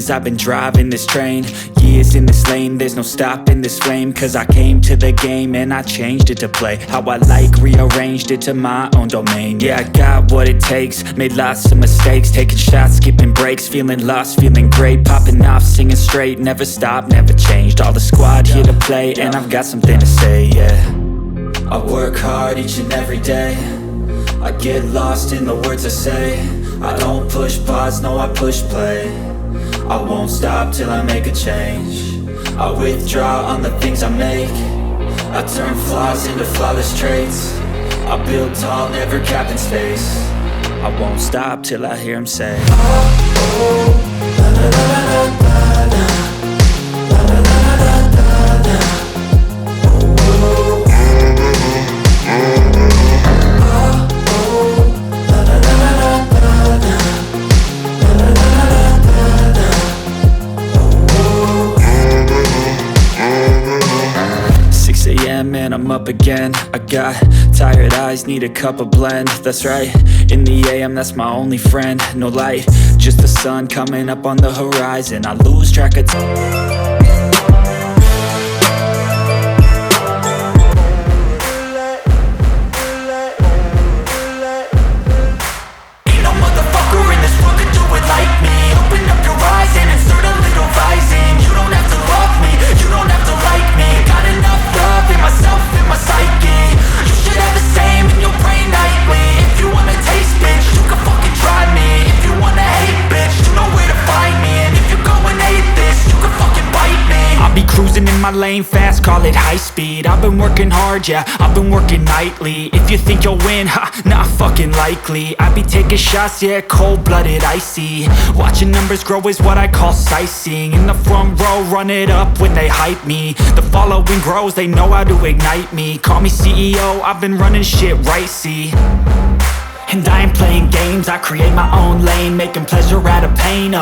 days I've been driving this train, years in this lane, there's no stopping this flame. Cause I came to the game and I changed it to play how I like, rearranged it to my own domain. Yeah, I got what it takes, made lots of mistakes, taking shots, skipping breaks, feeling lost, feeling great, popping off, singing straight, never stopped, never changed. All the squad here to play and I've got something to say, yeah. I work hard each and every day, I get lost in the words I say. I don't push pause, no I push play. I won't stop till I make a change. I withdraw on the things I make. I turn flaws into flawless traits. I build tall, never capped in space. I won't stop till I hear him say, oh, oh, la la la la la la. Man, I'm up again. I got tired eyes, need a cup of blend. That's right, in the AM, that's my only friend. No light, just the sun coming up on the horizon. I lose track of time. Cruising in my lane fast, call it high speed. I've been working hard, yeah, I've been working nightly. If you think you'll win, ha, not fucking likely. I be taking shots, yeah, cold-blooded, icy. Watching numbers grow is what I call sightseeing. In the front row, run it up when they hype me. The following grows, they know how to ignite me. Call me CEO, I've been running shit right, see. And I ain't playing games, I create my own lane, making pleasure out of pain,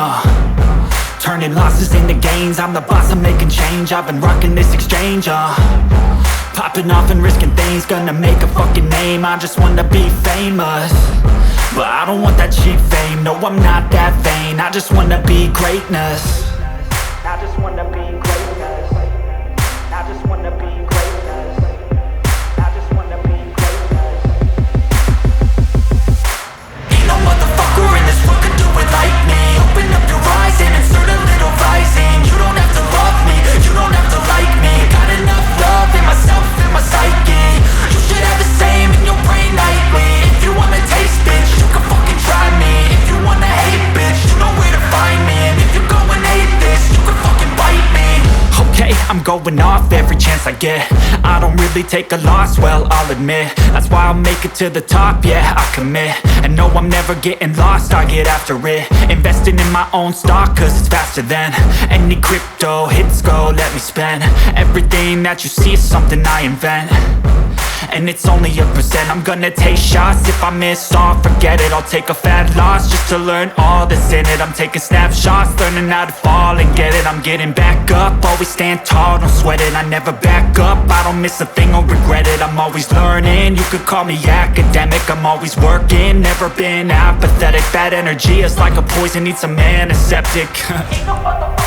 turning losses into gains. I'm the boss, I'm making change. I've been rocking this exchange, popping off and risking things. Gonna make a fucking name, I just wanna be famous. But I don't want that cheap fame, no I'm not that vain. I just wanna be greatness. I just wanna be greatness. I just wanna be greatness. I just wanna be greatness. Ain't no motherfucker in this world could do it like me. Open up your eyes and insert a little rising. You don't have to love me, you don't have to like me. Got enough love in myself, in my psyche. You should have the same in your brain nightly. If you wanna taste, bitch, you can fucking try me. If you wanna hate, bitch, you know where to find me. And if you go and hate this, you can fucking bite me. Okay, I'm going off every chance I get. I don't really take a loss, well, I'll admit. That's why I'll make it to the top, yeah, I commit. And no, I'm never getting lost, I get after it. Investing in my own stock, cause it's faster than any crypto hits go, let me spend. Everything that you see is something I invent, and it's only a percent. I'm gonna take shots, if I miss all, forget it. I'll take a fat loss just to learn all that's in it. I'm taking snapshots, learning how to fall and get it. I'm getting back up, always stand tall, don't sweat it. I never back up, I don't miss a thing or regret it. I'm always learning, you could call me academic. I'm always working, never been apathetic. Bad energy is like a poison, needs a antiseptic. Ain't no